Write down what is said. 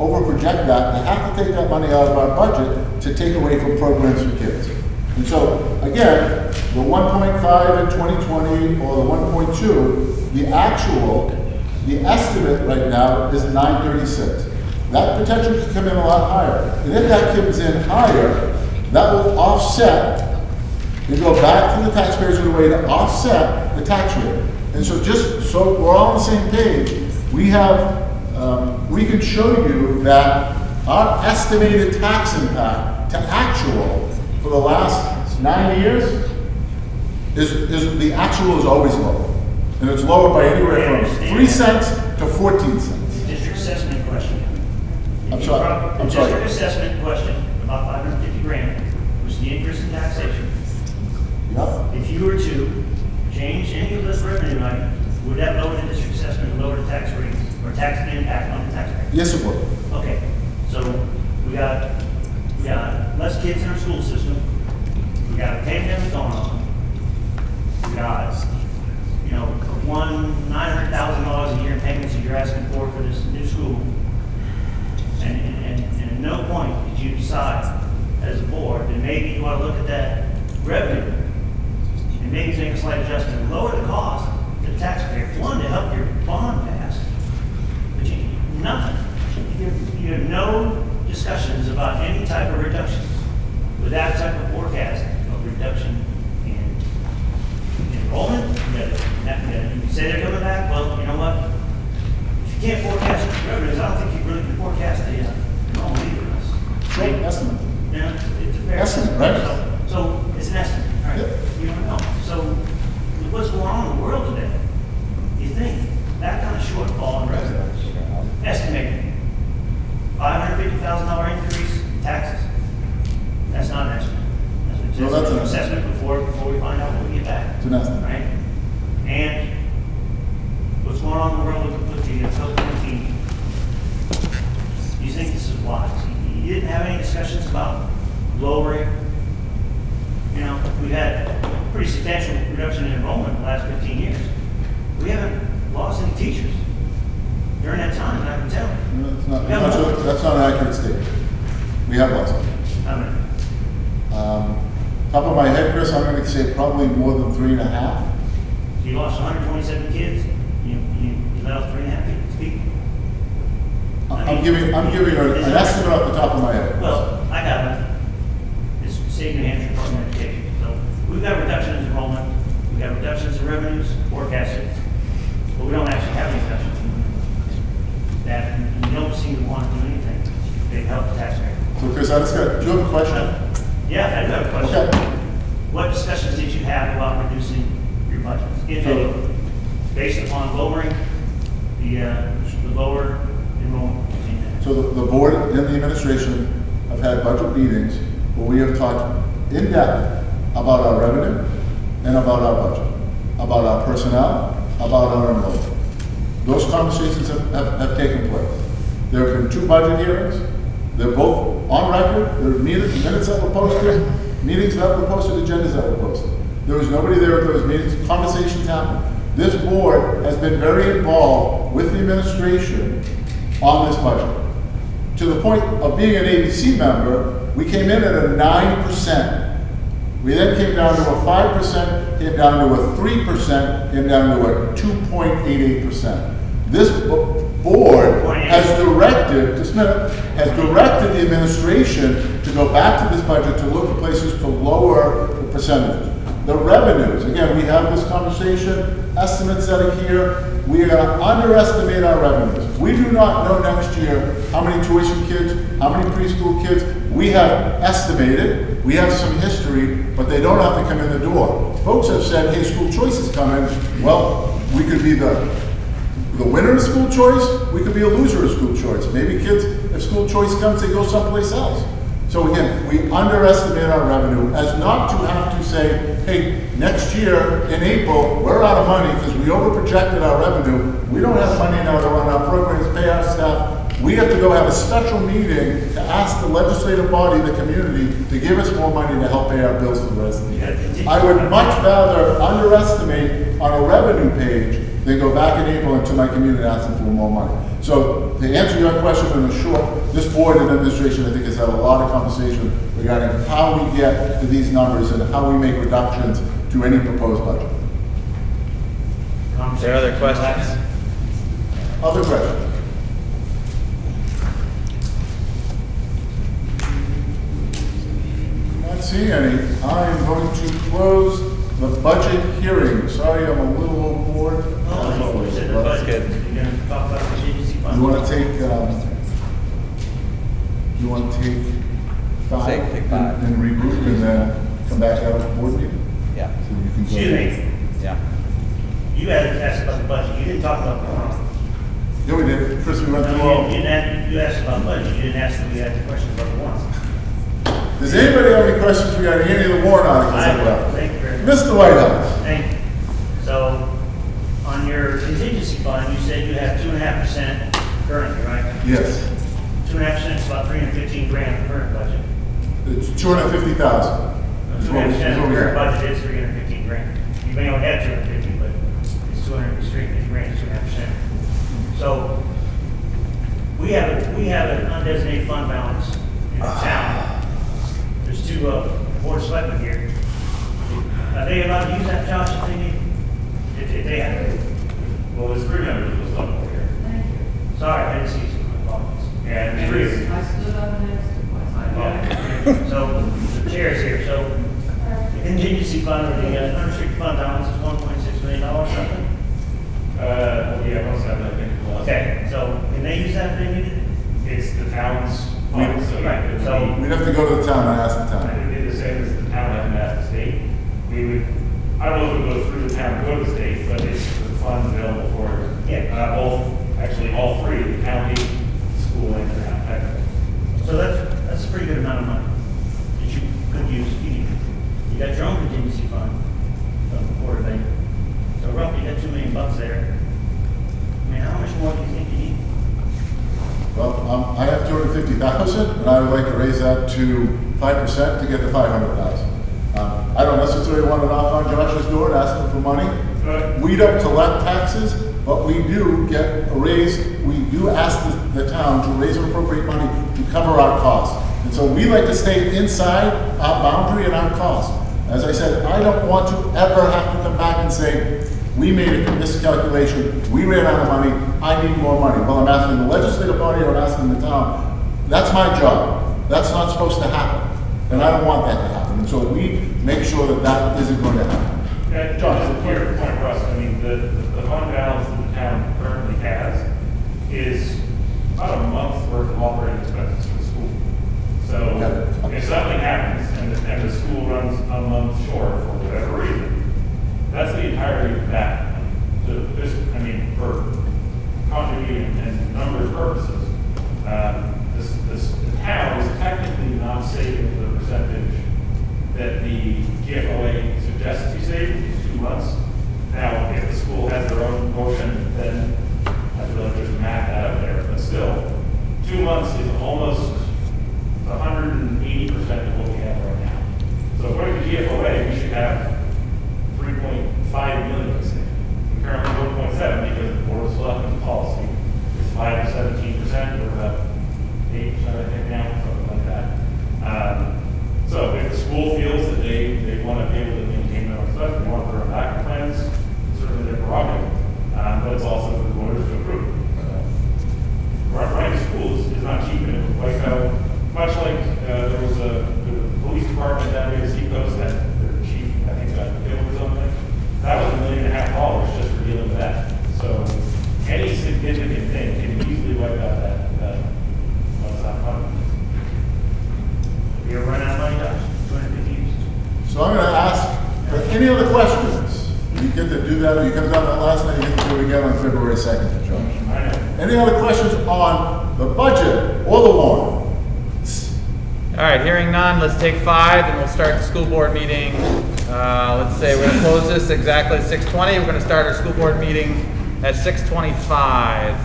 over-project that, they have to take that money out of our budget to take away from programs for kids. And so, again, the 1.5 in 2020 or the 1.2, the estimate right now is 936. That potential could come in a lot higher. And if that comes in higher, that will offset and go back to the taxpayers in a way to offset the tax rate. And so just so we're all on the same page, we can show you that our estimated tax impact to actual for the last 9 years is the actual is always low. And it's lower by anywhere from 3 cents to 14 cents. District assessment question. I'm sorry. District assessment question, about 550 grand, was the increase in taxation. Yep. If you were to change any of this revenue item, would that lower the district assessment and lower the tax rates or tax impact on the taxpayer? Yes, it would. Okay, so we got less kids in our school system. We got a pandemic going on. We got, $900,000 a year in payments that you're asking for this new school. And at no point did you decide as a board that maybe you want to look at that revenue and maybe make a slight adjustment and lower the cost to the taxpayer. One, to help your bond pass, but nothing. You have no discussions about any type of reductions with that type of forecast of reduction in enrollment. You say they're coming back. Well, you know what? If you can't forecast revenues, I don't think you really can forecast the enrollment either. Sure, estimate. Yeah, it's a fair Estimate, right? So it's an estimate, right? Yep. You don't know. So with what's going on in the world today, you think that kind of shortfall in revenues, estimated $550,000 increase in taxes, that's not an estimate. That's an assessment before we find out what we get back. It's an estimate. Right? And what's going on in the world with the COVID-19, you think this is wise? You didn't have any discussions about lowering, we've had a pretty substantial reduction in enrollment in the last 15 years. We haven't lost any teachers during that time, and I can tell. No, that's not an accurate statement. We have lost them. How many? Top of my head, Chris, I'm going to say probably more than 3.5. You lost 127 kids. You let off 3.5 people. I'm giving you an estimate off the top of my head. Well, I got it. It's State New Hampshire Department of Education. So we've got reductions in enrollment. We've got reductions in revenues forecasted, but we don't actually have any reductions. That you don't seem to want to do anything to help the taxpayer. So, Chris, do you have a question? Yeah, I do have a question. Okay. What discussions did you have about reducing your budgets, if any, based upon lowering the lower enrollment? So the board and the administration have had budget meetings where we have talked in depth about our revenue and about our budget, about our personnel, about our enrollment. Those conversations have taken place. There have been 2 budget hearings. They're both on record. There are minutes that were posted, meetings that were posted, agendas that were posted. There was nobody there at those meetings. Conversations happened. This board has been very involved with the administration on this budget. To the point of being an ABC member, we came in at a 9%. We then came down to a 5%, came down to a 3%, came down to a 2.88%. This board has directed, has directed the administration to go back to this budget to look for places to lower the percentages. The revenues, again, we have this conversation, estimates that are here. We are going to underestimate our revenues. We do not know next year how many tuition kids, how many preschool kids. We have estimated, we have some history, but they don't have to come in the door. Folks have said, hey, school choice is coming. Well, we could be the winner of school choice, we could be a loser of school choice. Maybe kids, if school choice comes, they go someplace else. So again, we underestimate our revenue as not to have to say, hey, next year in April, we're out of money because we overprojected our revenue. We don't have money now to run our programs, pay our staff. We have to go have a special meeting to ask the legislative body, the community, to give us more money to help pay our bills for the rest of the year. I would much rather underestimate on a revenue page than go back in April and to my community and ask them for more money. So to answer your question in a short, this board and administration, I think, has had a lot of conversation regarding how we get to these numbers and how we make reductions to any proposed budget. Are there other questions? Other questions? Not seeing any. I am going to close the budget hearing. Sorry, I'm a little overboard. as always, Said the but- budget. You're gonna talk about contingency fund. You want to take, five? Take five. And regroup and then come back out of the board meeting? Yeah, So you can go- Excuse me, yeah. you had asked about the budget, you didn't talk about the warrant. Yeah, we did. Chris, we went through No, all. you asked about the budget, you didn't ask if we had the question about the warrant. Does anybody have any questions regarding any of the warrant articles? I that were out? thank you very much. Mr. Whitehouse. Thank you. So, on your contingency fund, you said you have 2.5% currently, right? Yes, 2.5% is about 315 grand in the current budget. it's 250,000. 2.5% of the current budget is 315 grand. You may only have 250, but it's 350 grand, 2.5%. So, we have an undesignated fund balance in the town. There's two board of selectmen here. Are they allowed to use that, Josh, if they need? If they have to? Well, there's three members of the select board here. Sorry, I didn't see you. And Three. I stood up and asked a question. Yeah. So, the chair's here, so the contingency fund or the unrestricted fund balance is $1.6 million something? Yeah, most of that, I think. Okay, so can they use that if they need it? It's the town's fund, so Right, it would so- We'd have to go to the town and ask the be, town. it would be the same as the town having asked the state. We would, I don't know if it would go through the town, go to the state, but it's the funds available for, actually all three, the county, school, and the town. So that's a pretty good amount of money that you could use if you need. You got your own contingency fund of a quarter million. So roughly you got $2 million there. I mean, how much more do you think you need? Well, I have 250,000, and I would like to raise that to 5% to get to 500,000. I don't necessarily want to knock on Josh's door and ask him for money. We don't collect taxes, but we do get a raise. We do ask the town to raise and appropriate money to cover our costs. And so we like to stay inside our boundary and our costs. As I said, I don't want to ever have to come back and say, we made a miscalculation, we ran out of money, I need more money. Well, I'm asking the legislative body or I'm asking the town. That's my job. That's not supposed to happen. And I don't want that to happen. And so we make sure that that isn't going to happen. Yeah, John, to your point, Russ, I mean, the fund balance that the town currently has is about a month's worth of operating expenses for the school. So if something happens and the school runs a month short for whatever reason, that's the entirety of that. So this, I mean, for continuity and numbers purposes, the town is technically not saving the percentage that the GFOA suggests you save, which is 2 months. Now, if the school has their own motion, then I feel like there's math out there, but still, 2 months is almost 180% of what we have right now. So according to GFOA, we should have 3.5 million saved. We currently have 1.7 because the board of selectmen's policy is 5 to 17%, we're about 8%, I think now, something like that. So if the school feels that they want to be able to maintain their own stuff, they want their own backup plans, certainly their prerogative. But it's also for the voters to approve. Running schools is not cheap, and like much like there was the police department down here at Seacoast that their chief, I think, got killed or something. That was $1.5 million just for dealing with that. So any significant thing can easily wipe out that fund. You ever run out of money, Josh? 250. So I'm going to ask for any other questions. You get to do that, or you could have done that last night, you get to do it again on February 2nd, Josh. I know. Any other questions on the budget or the warrant? All right, hearing none, let's take 5 and we'll start the school board meeting. Let's say we're gonna close this exactly at 6:20. We're gonna start our school board meeting at 6:25.